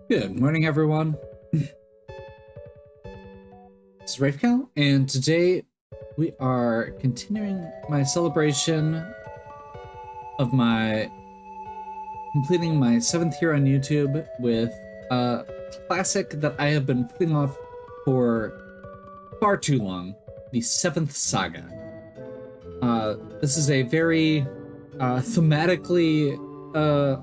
Good morning, everyone. This is Rafecal, and today we are continuing my celebration of my completing my 7th year on YouTube with a classic that I have been putting off for far too long, the 7th Saga. This is a very thematically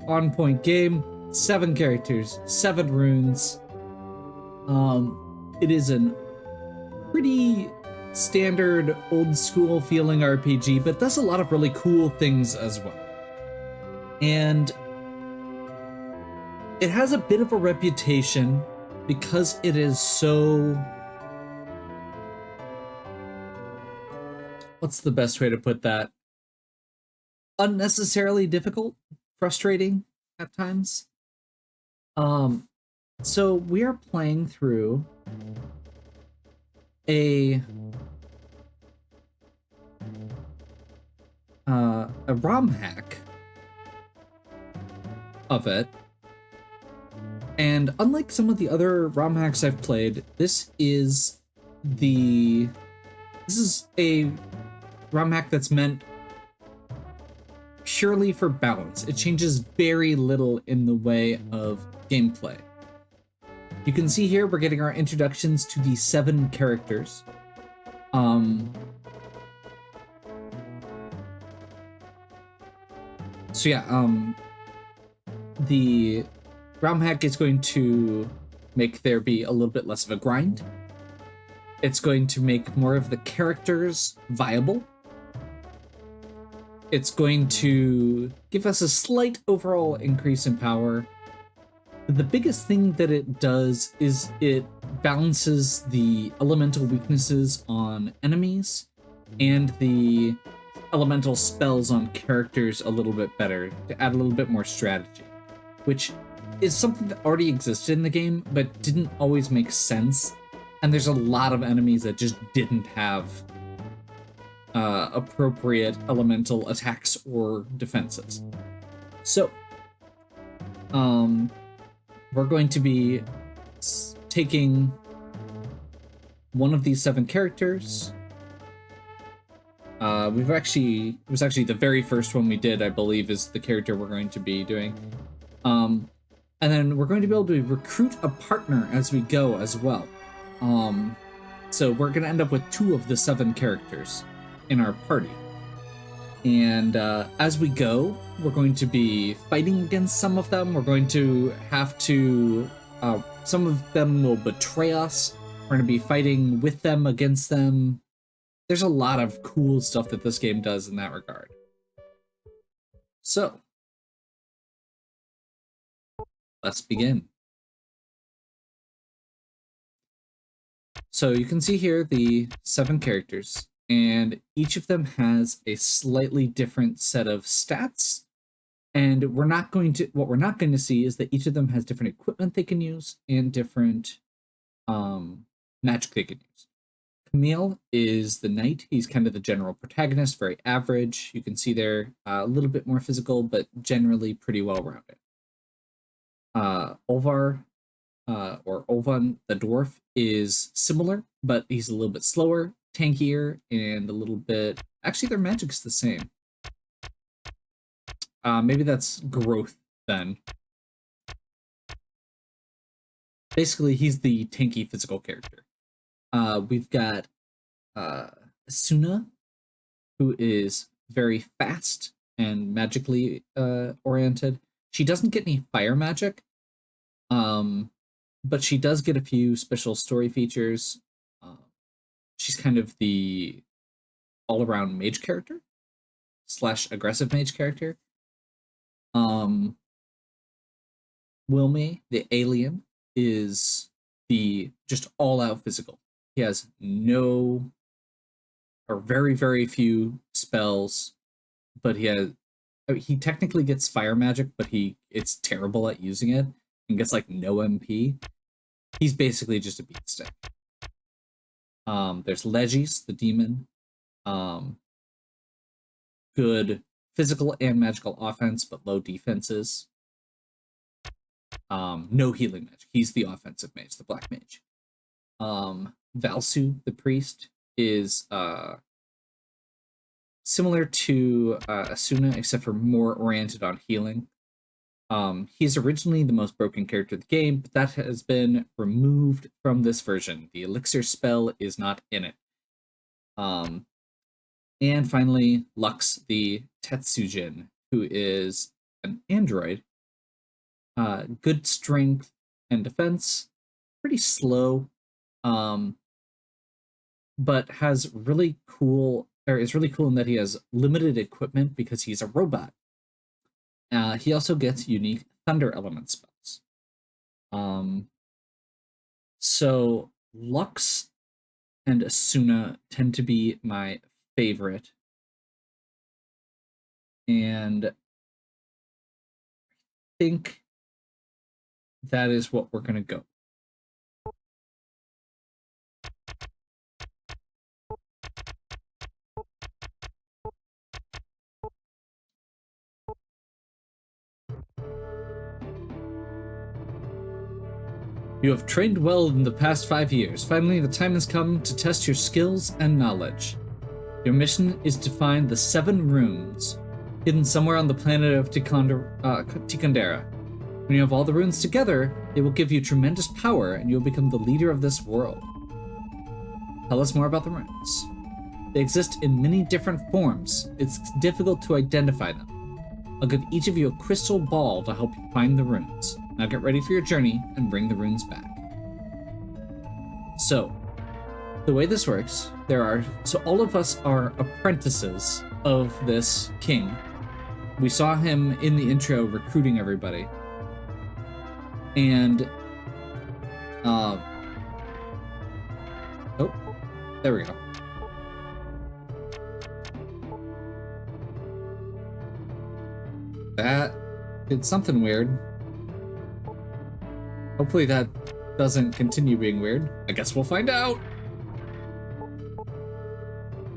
on-point game. 7 characters, 7 runes. It is an pretty standard old school feeling RPG, but does a lot of really cool things as well. And it has a bit of a reputation because it is so... What's the best way to put that? Unnecessarily difficult, frustrating at times. So we are playing through a ROM hack of it, and unlike some of the other ROM hacks I've played, this is a ROM hack that's meant purely for balance. It changes very little in the way of gameplay. You can see here we're getting our introductions to the 7 characters. The ROM hack is going to make there be a little bit less of a grind. It's going to make more of the characters viable. It's going to give us a slight overall increase in power. The biggest thing that it does is it balances the elemental weaknesses on enemies and the elemental spells on characters a little bit better to add a little bit more strategy, which is something that already existed in the game but didn't always make sense. And there's a lot of enemies that just didn't have appropriate elemental attacks or defenses. So, we're going to be taking one of these 7 characters. It was actually the very first one we did, I believe, is the character we're going to be doing. And then we're going to be able to recruit a partner as we go as well. So we're going to end up with 2 of the 7 characters in our party. And as we go, we're going to be fighting against some of them. We're going to have to... some of them will betray us. We're going to be fighting with them, against them. There's a lot of cool stuff that this game does in that regard. So, let's begin. So you can see here the 7 characters, and each of them has a slightly different set of stats. And what we're not going to see is that each of them has different equipment they can use and different magic they can use. Camille is the knight. He's kind of the general protagonist, very average. You can see there a little bit more physical, but generally pretty well-rounded. Olvar, or Ovan, the dwarf, is similar, but he's a little bit slower, tankier, and a little bit... Actually, their magic's the same. Maybe that's growth, then. Basically, he's the tanky physical character. We've got Asuna, who is very fast and magically oriented. She doesn't get any fire magic, but she does get a few special story features. She's kind of the all-around mage character / aggressive mage character. Wilmy, the alien, is the just all-out physical. He has no or very, very few spells, but he technically gets fire magic, but it's terrible at using it and gets like no MP. He's basically just a beatstick. There's Legis, the demon. Good physical and magical offense, but low defenses. no healing magic. He's the offensive mage, the black mage. Valsu, the priest, is similar to Asuna, except for more oriented on healing. He's originally the most broken character of the game, but that has been removed from this version. The elixir spell is not in it. And finally, Lux, the Tetsujin, who is an android. Good strength and defense, pretty slow, but has really cool, or is really cool in that he has limited equipment because he's a robot. He also gets unique thunder element spells. So Lux and Asuna tend to be my favorite. And I think that is what we're going to go. You have trained well in the past 5 years. Finally, the time has come to test your skills and knowledge. Your mission is to find the 7 runes hidden somewhere on the planet of Tikandera. When you have all the runes together, they will give you tremendous power and you will become the leader of this world. Tell us more about the runes. They exist in many different forms. It's difficult to identify them. I'll give each of you a crystal ball to help you find the runes. Now get ready for your journey and bring the runes back. So, the way this works, so all of us are apprentices of this king. We saw him in the intro recruiting everybody. And, oh, there we go. That did something weird. Hopefully that doesn't continue being weird. I guess we'll find out.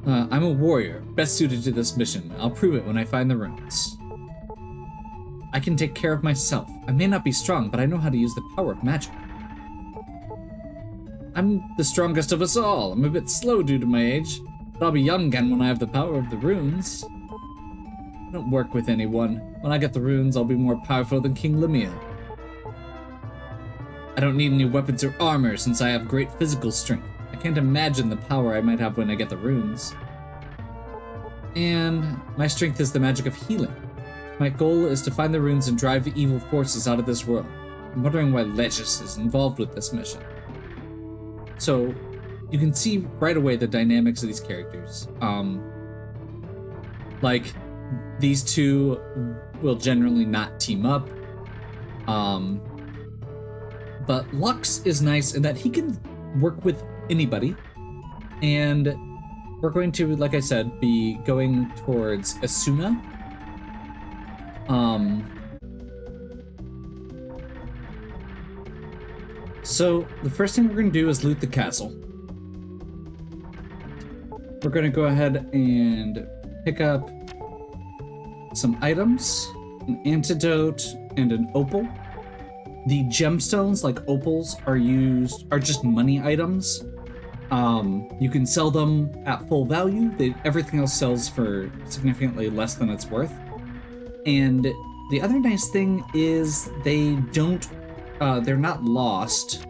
I'm a warrior, best suited to this mission. I'll prove it when I find the runes. I can take care of myself. I may not be strong, but I know how to use the power of magic. I'm the strongest of us all. I'm a bit slow due to my age, but I'll be young again when I have the power of the runes. I don't work with anyone. When I get the runes, I'll be more powerful than King Lemuel. I don't need any weapons or armor since I have great physical strength. I can't imagine the power I might have when I get the runes. And my strength is the magic of healing. My goal is to find the runes and drive the evil forces out of this world. I'm wondering why Legis is involved with this mission. So, you can see right away the dynamics of these characters. Like, these two will generally not team up. But Lux is nice in that he can work with anybody. And we're going to, like I said, be going towards Asuna. So the first thing we're going to do is loot the castle. We're going to go ahead and pick up some items, an antidote, and an opal. The gemstones, like opals, are just money items. You can sell them at full value. Everything else sells for significantly less than it's worth. And the other nice thing is they're not lost.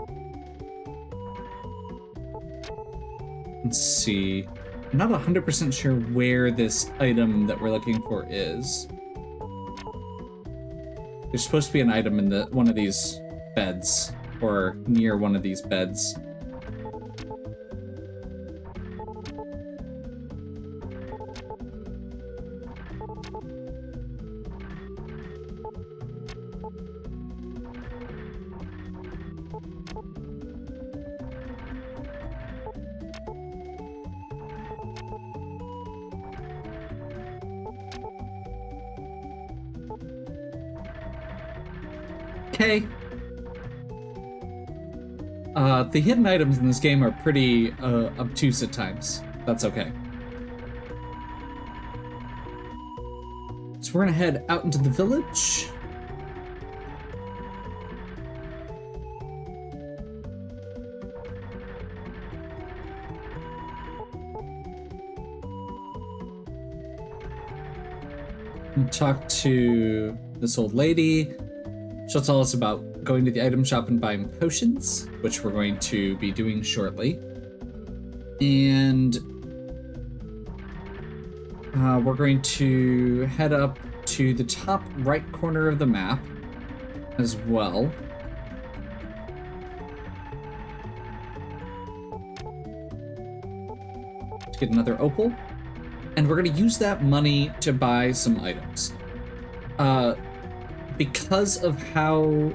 Let's see. I'm not 100% sure where this item that we're looking for is. There's supposed to be an item in one of these beds, or near one of these beds. Okay. The hidden items in this game are pretty obtuse at times. That's okay. So we're gonna head out into the village. talk to this old lady. She'll tell us about going to the item shop and buying potions, which we're going to be doing shortly. And we're going to head up to the top right corner of the map as well. To get another opal. And we're going to use that money to buy some items. Because of how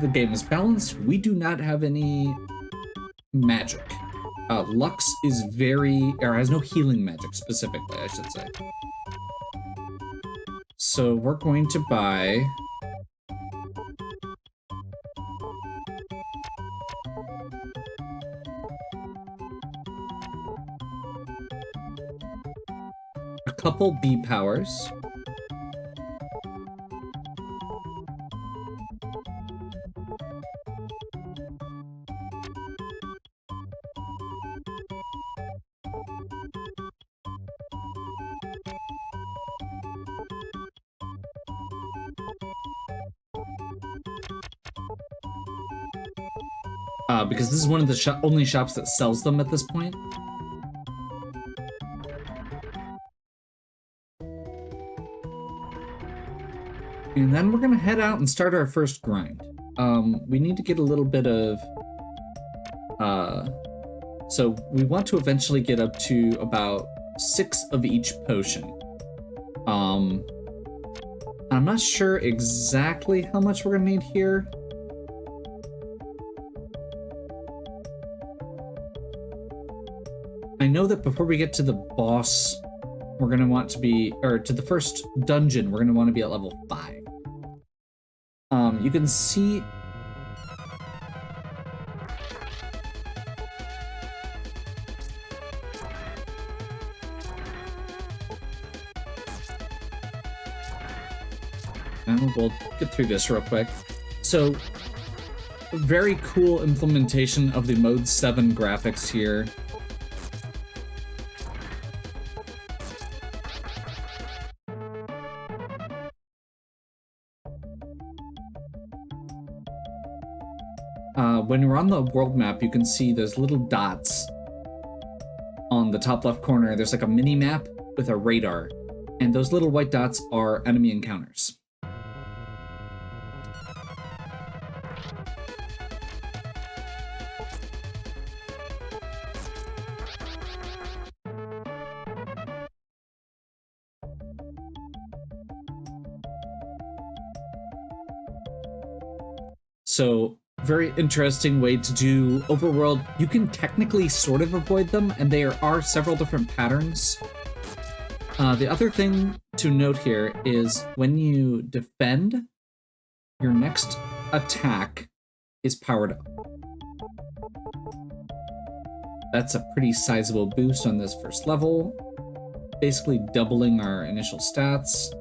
the game is balanced, we do not have any magic. Lux is has no healing magic specifically, I should say. So we're going to buy a couple B powers. Because this is one of the only shops that sells them at this point. And then we're gonna head out and start our first grind. We need to get a little bit of... So we want to eventually get up to about 6 of each potion. I'm not sure exactly how much we're gonna need here. I know that before we get to the boss, we're going to want to be, or to the first dungeon, we're going to want to be at level 5. You can see... And we'll get through this real quick. So, very cool implementation of the Mode 7 graphics here. When you're on the world map, you can see those little dots on the top left corner. There's like a mini map with a radar, and those little white dots are enemy encounters. So, very interesting way to do overworld. You can technically sort of avoid them, and there are several different patterns. The other thing to note here is when you defend, your next attack is powered up. That's a pretty sizable boost on this first level, basically doubling our initial stats.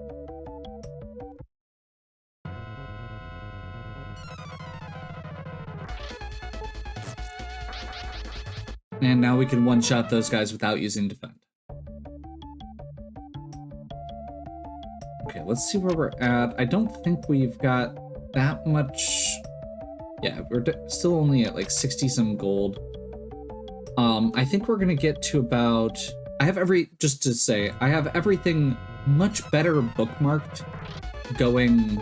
And now we can one-shot those guys without using defend. Okay, let's see where we're at. I don't think we've got that much... Yeah, we're still only at like 60-some gold. I think we're gonna get to about... just to say, I have everything much better bookmarked going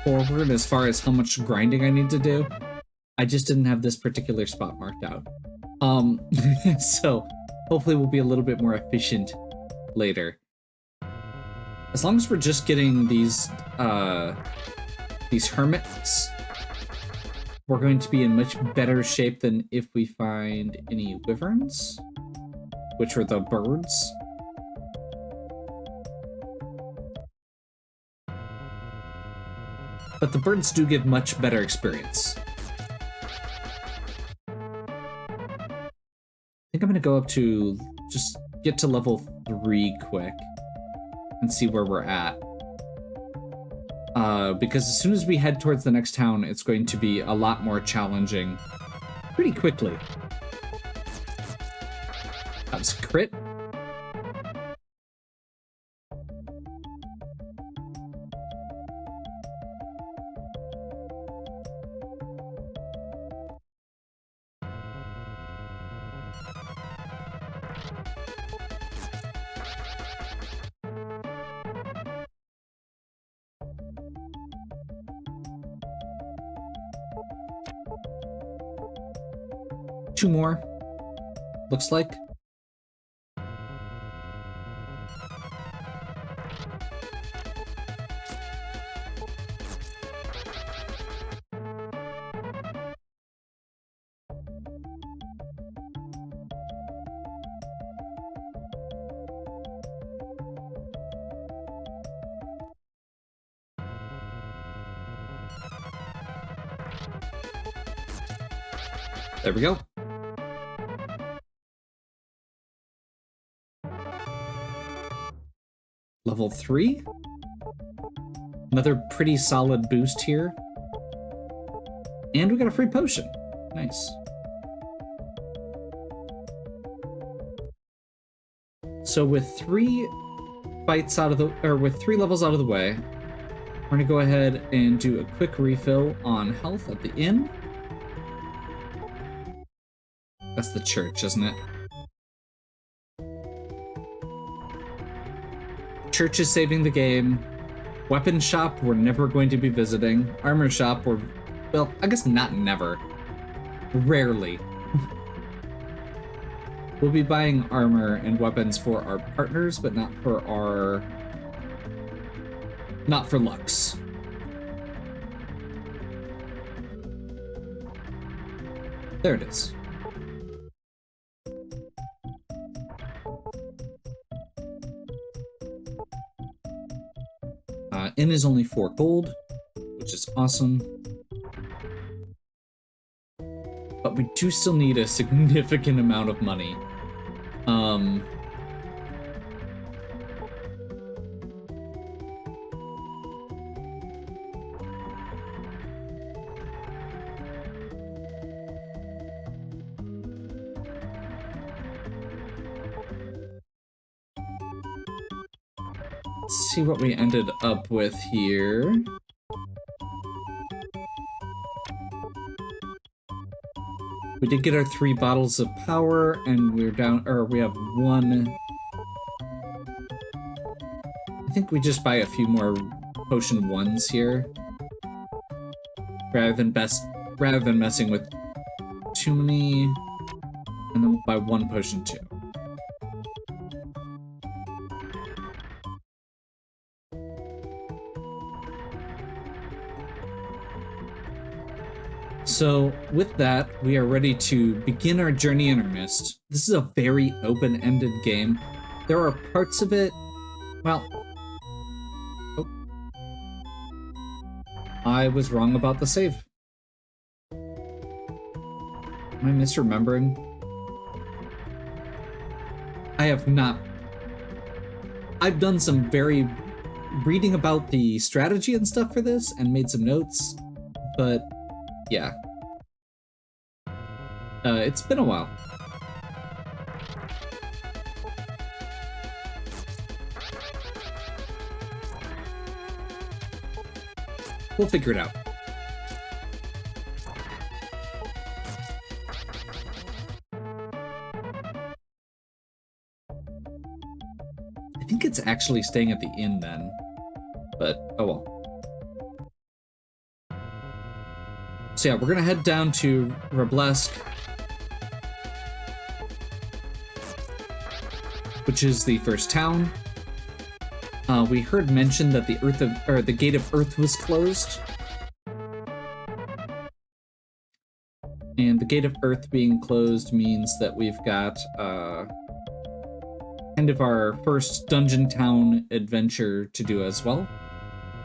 forward as far as how much grinding I need to do. I just didn't have this particular spot marked out. So hopefully we'll be a little bit more efficient later. As long as we're just getting these hermits, we're going to be in much better shape than if we find any wyverns, which are the birds. But the birds do give much better experience. I think I'm gonna go up to, just get to level 3 quick and see where we're at. Because as soon as we head towards the next town, it's going to be a lot more challenging pretty quickly. That was crit. Two more, looks like. There we go. Level 3. Another pretty solid boost here. And we got a free potion. Nice. So with 3 fights out of the, or with 3 levels out of the way, we're gonna go ahead and do a quick refill on health at the inn. That's the church, isn't it? Church is saving the game. Weapon shop, we're never going to be visiting. Armor shop, we're, well, I guess not never. Rarely. We'll be buying armor and weapons for our partners, but not for our... not for Lux. There it is. Inn is only 4 gold, which is awesome. But we do still need a significant amount of money. Let's see what we ended up with here. We did get our 3 bottles of power, and we're down, or we have 1. I think we just buy a few more potion 1s here, rather than messing with too many, and then we'll buy 1 potion 2. So with that, we are ready to begin our journey in earnest. This is a very open-ended game. There are parts of it, well, oh, I was wrong about the save. Am I misremembering? I have not. I've done some very reading about the strategy and stuff for this and made some notes, but yeah. It's been a while. We'll figure it out. I think it's actually staying at the inn then, but oh well. So yeah, we're gonna head down to Redux, which is the first town. We heard mention that the Gate of Earth was closed. And the Gate of Earth being closed means that we've got kind of our first dungeon town adventure to do as well.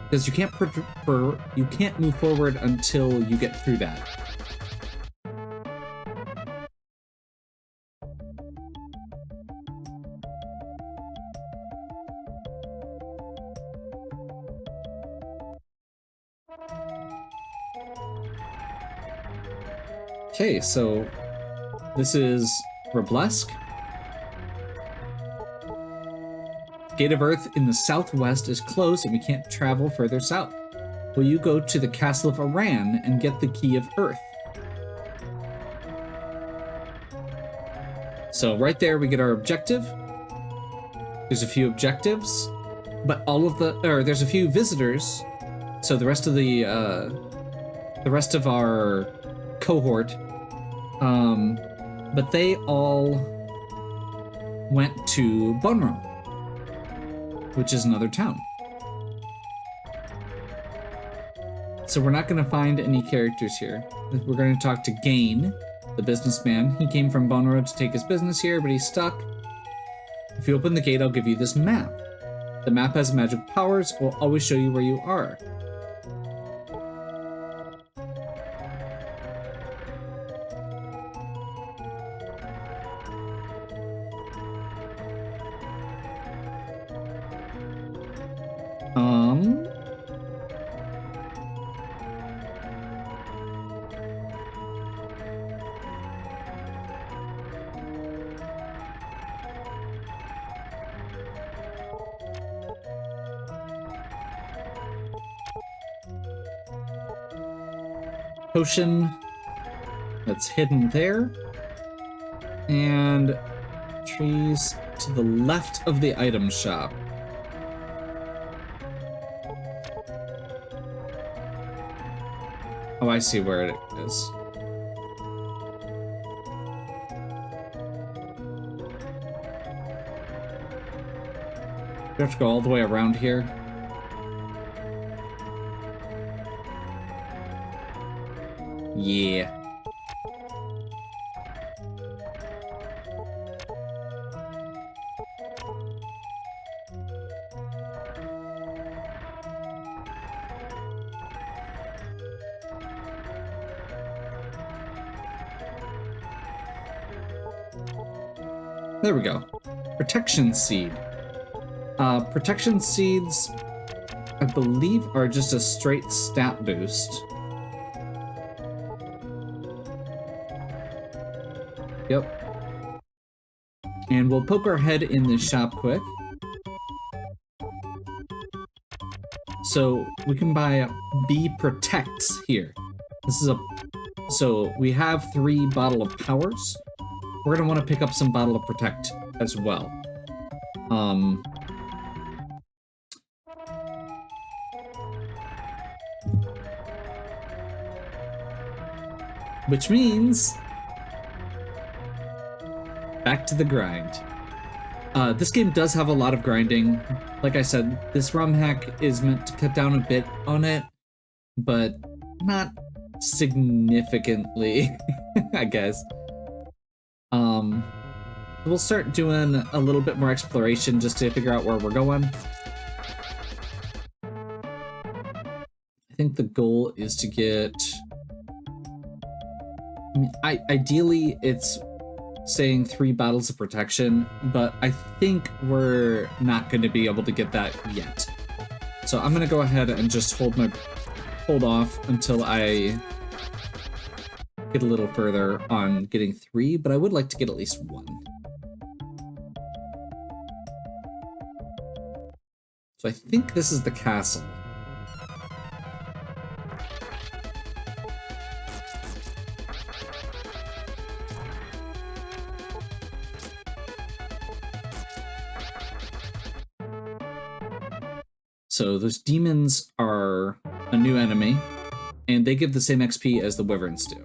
Because you can't move forward until you get through that. Okay, so this is Redux. Gate of Earth in the southwest is closed and we can't travel further south. Will you go to the Castle of Aran and get the Key of Earth? So right there we get our objective. There's a few objectives, but there's a few visitors. So the rest of our cohort, but they all went to Bonro, which is another town. So we're not going to find any characters here. We're going to talk to Gain, the businessman. He came from Bonro to take his business here, but he's stuck. If you open the gate, I'll give you this map. The map has magic powers. It will always show you where you are. Potion that's hidden there, and trees to the left of the item shop. Oh, I see where it is. Do I have to go all the way around here? Yeah. There we go. Protection seed. Protection seeds, I believe, are just a straight stat boost. Yep. And we'll poke our head in the shop quick. So we can buy B Protects here. So we have 3 Bottle of Powers. We're gonna want to pick up some Bottle of Protect as well. Which means back to the grind. This game does have a lot of grinding. Like I said, this ROM hack is meant to cut down a bit on it, but not significantly, I guess. We'll start doing a little bit more exploration just to figure out where we're going. I think the goal is to get... I mean, ideally, it's saying 3 bottles of protection, but I think we're not going to be able to get that yet. So I'm going to go ahead and just hold off until I get a little further on getting 3, but I would like to get at least 1. So I think this is the castle. So those demons are a new enemy, and they give the same XP as the wyverns do.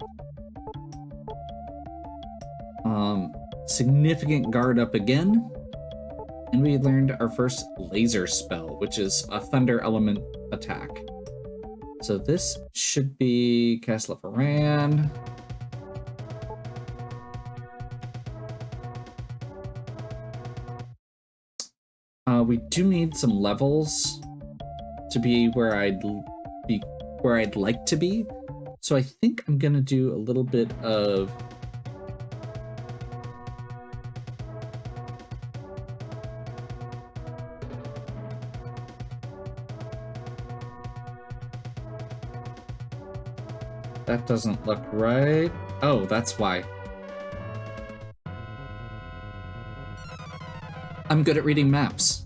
Significant guard up again, and we learned our first laser spell, which is a thunder element attack. So this should be Castle of Haran. We do need some levels to be where I'd like to be. So I think I'm gonna do a little bit of that doesn't look right. Oh, that's why. I'm good at reading maps.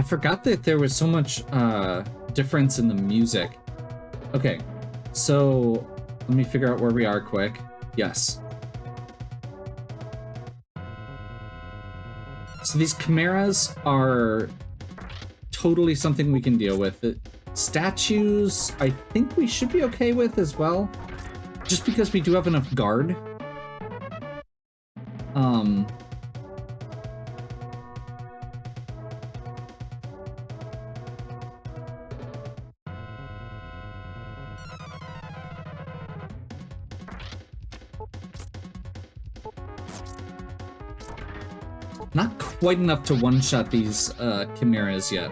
I forgot that there was so much difference in the music. Okay, so let me figure out where we are quick. Yes. So these chimeras are totally something we can deal with. The statues, I think we should be okay with as well, just because we do have enough guard. Not quite enough to one-shot these chimeras yet.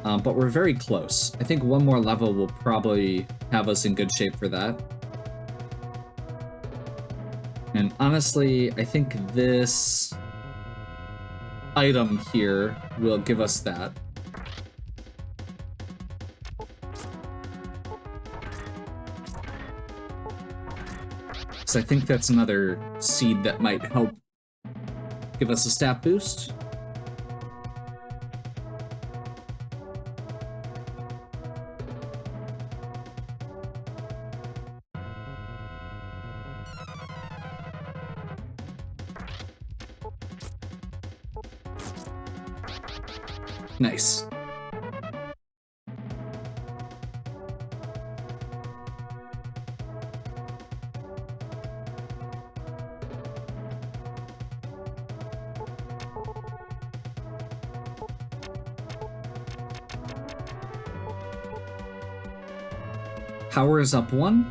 But we're very close. I think one more level will probably have us in good shape for that. And honestly, I think this item here will give us that. So I think that's another seed that might help give us a stat boost. Nice. Power is up 1.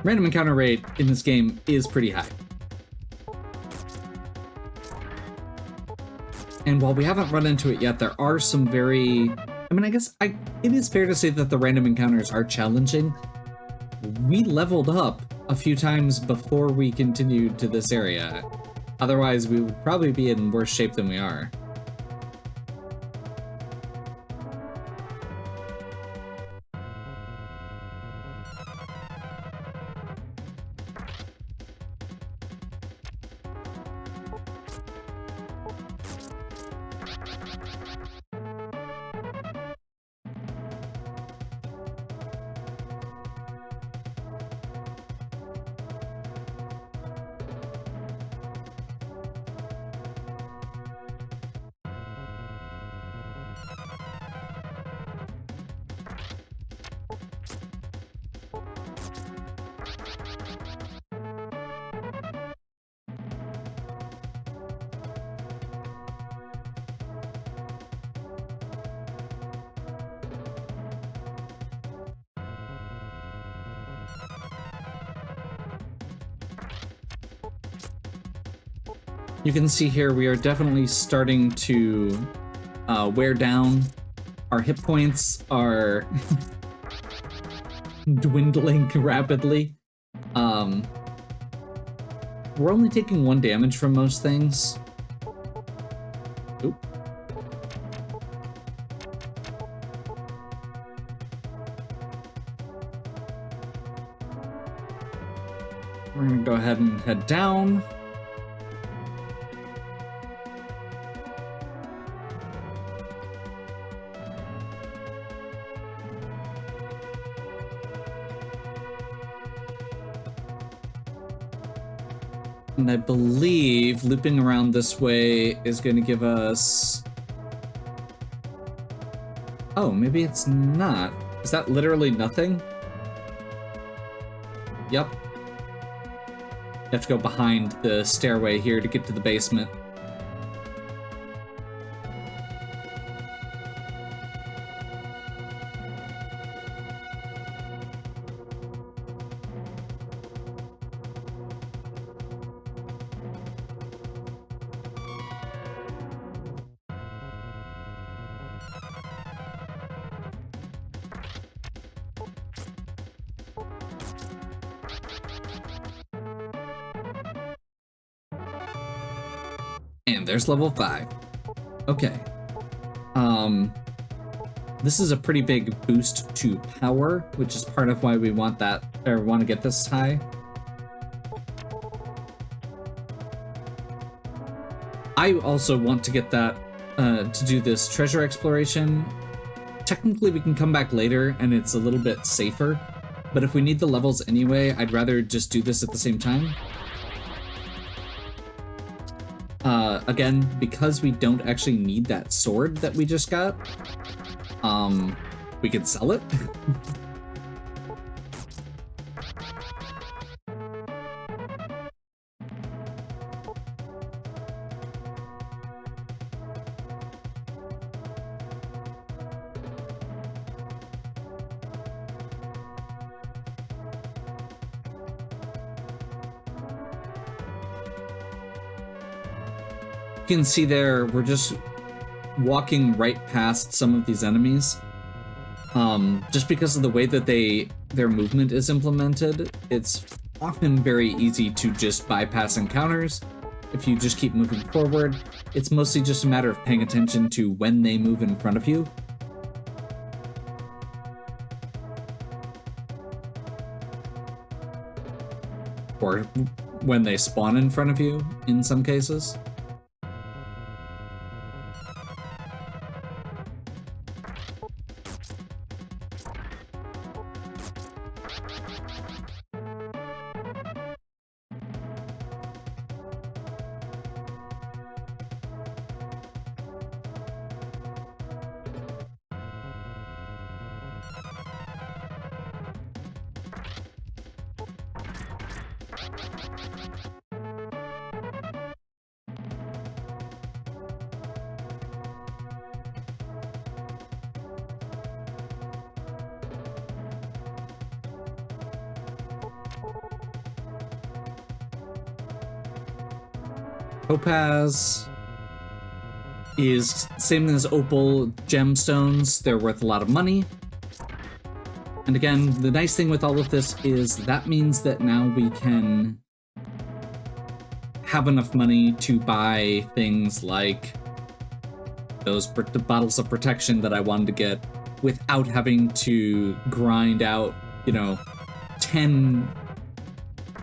Random encounter rate in this game is pretty high. And while we haven't run into it yet, there are some very... I mean, I guess it is fair to say that the random encounters are challenging. We leveled up a few times before we continued to this area. Otherwise, we would probably be in worse shape than we are. You can see here we are definitely starting to wear down. Our hit points are dwindling rapidly. We're only taking 1 damage from most things. Oop. We're gonna go ahead and head down. And I believe looping around this way is going to give us... Oh, maybe it's not. Is that literally nothing? Yep. You have to go behind the stairway here to get to the basement. And there's level 5. Okay. This is a pretty big boost to power, which is part of why we want that, or want to get this high. I also want to get that, to do this treasure exploration. Technically, we can come back later, and it's a little bit safer. But if we need the levels anyway, I'd rather just do this at the same time. Again, because we don't actually need that sword that we just got, we could sell it. You can see there, we're just walking right past some of these enemies. Just because of the way that their movement is implemented, it's often very easy to just bypass encounters. If you just keep moving forward, it's mostly just a matter of paying attention to when they move in front of you. Or when they spawn in front of you, in some cases. Topaz is same as opal gemstones. They're worth a lot of money. And again, the nice thing with all of this is that means that now we can have enough money to buy things like those bottles of protection that I wanted to get without having to grind out, 10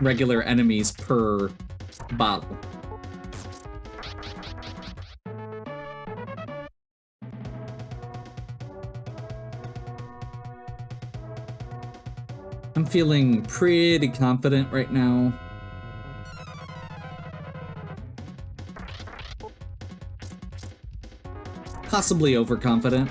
regular enemies per bottle. I'm feeling pretty confident right now. Possibly overconfident.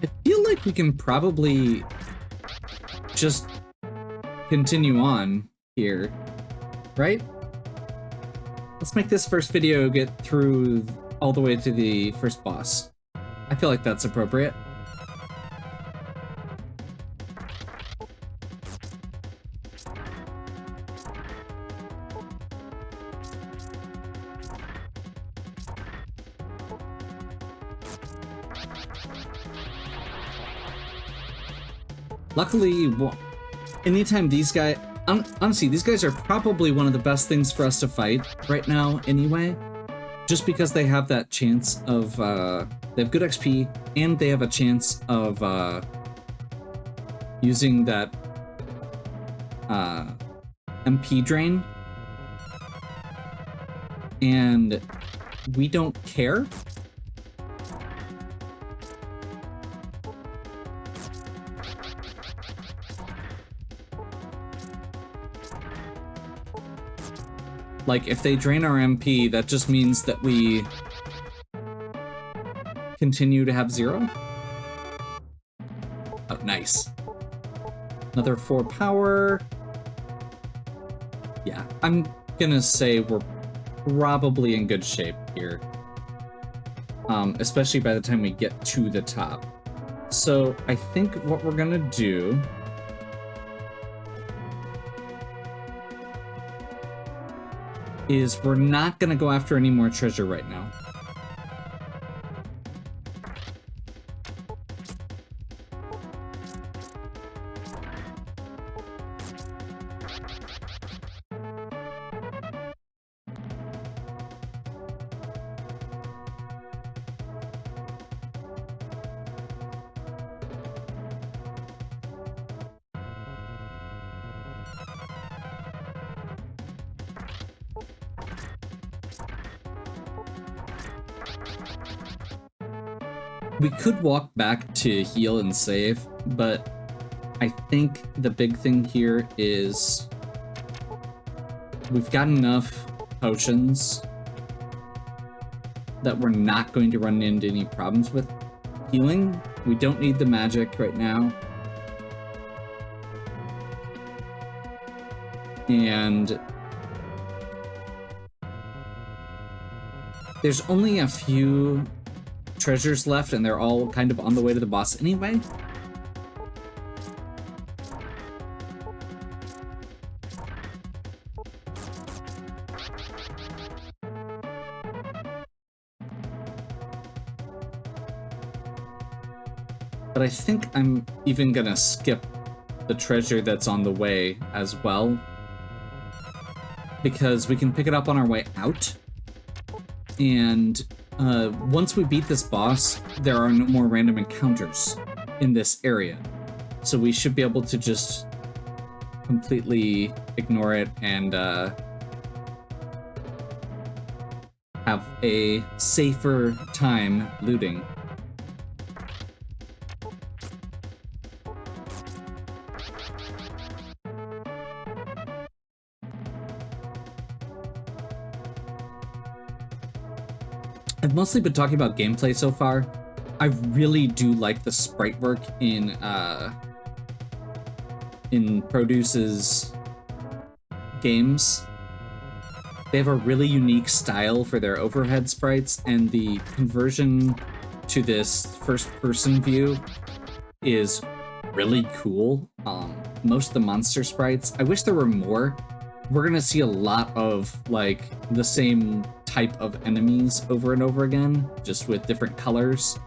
I feel like we can probably just continue on here, right? Let's make this first video get through all the way to the first boss. I feel like that's appropriate. Luckily, anytime these guys... Honestly, these guys are probably one of the best things for us to fight right now anyway. Just because they have that chance of... they have good XP, and they have a chance of using that MP drain. And we don't care. Like, if they drain our MP, that just means that we continue to have 0. Oh, nice. Another 4 power. I'm gonna say we're probably in good shape here. Especially by the time we get to the top. So I think what we're gonna do is we're not gonna go after any more treasure right now. We could walk back to heal and save, but I think the big thing here is we've got enough potions that we're not going to run into any problems with healing. We don't need the magic right now. And there's only a few treasures left, and they're all kind of on the way to the boss anyway. But I think I'm even gonna skip the treasure that's on the way as well, because we can pick it up on our way out. And once we beat this boss, there are no more random encounters in this area. So we should be able to just completely ignore it and have a safer time looting. I've mostly been talking about gameplay so far. I really do like the sprite work in Produce's games. They have a really unique style for their overhead sprites, and the conversion to this first-person view is really cool. Most of the monster sprites, I wish there were more. We're gonna see a lot of like the same type of enemies over and over again, just with different colors.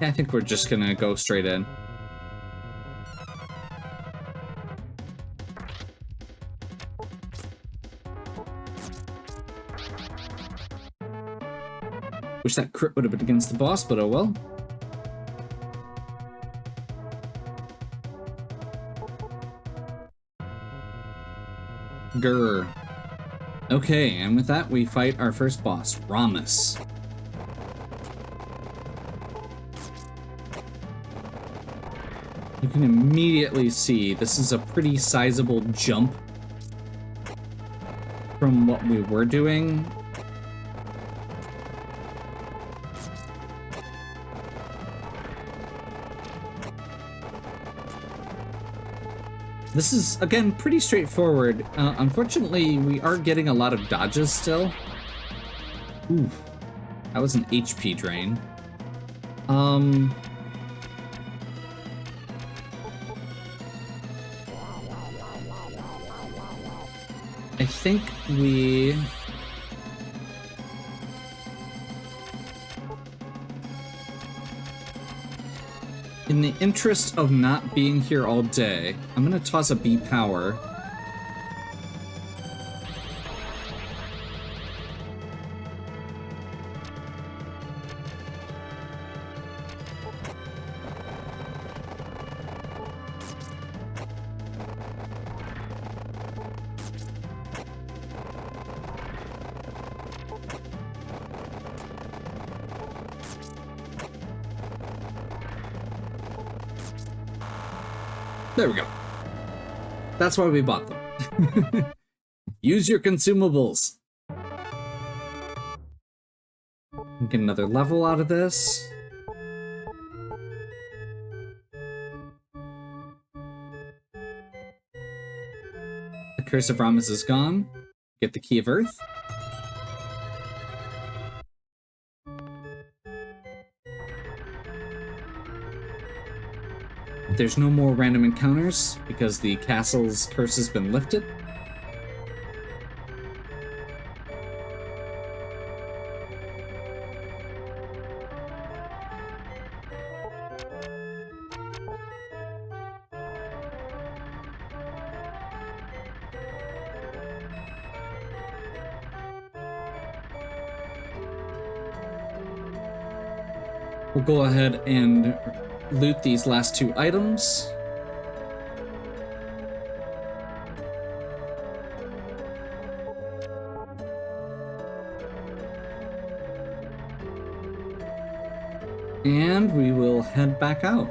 I think we're just gonna go straight in. Wish that crit would have been against the boss, but oh well. Grr. Okay, and with that, we fight our first boss, Ramus. You can immediately see this is a pretty sizable jump from what we were doing. This is, again, pretty straightforward. Unfortunately, we are getting a lot of dodges still. Ooh, that was an HP drain. I think we... in the interest of not being here all day, I'm gonna toss a B power. There we go. That's why we bought them. Use your consumables. Get another level out of this. The Curse of Ramus is gone. Get the Key of Earth. There's no more random encounters because the castle's curse has been lifted. We'll go ahead and loot these last two items. And we will head back out.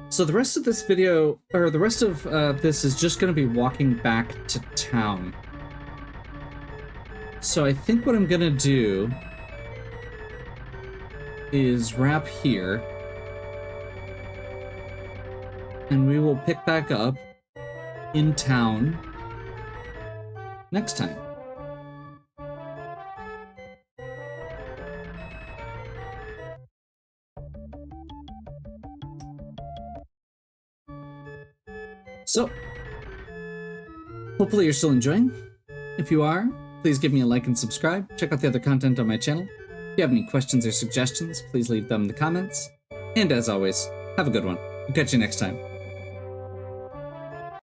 So the rest of this video, or the rest of this is just going to be walking back to town. So I think what I'm going to do is wrap here, and we will pick back up in town next time. So, hopefully you're still enjoying. If you are, please give me a like and subscribe. Check out the other content on my channel. If you have any questions or suggestions, please leave them in the comments. And as always, have a good one. I'll catch you next time.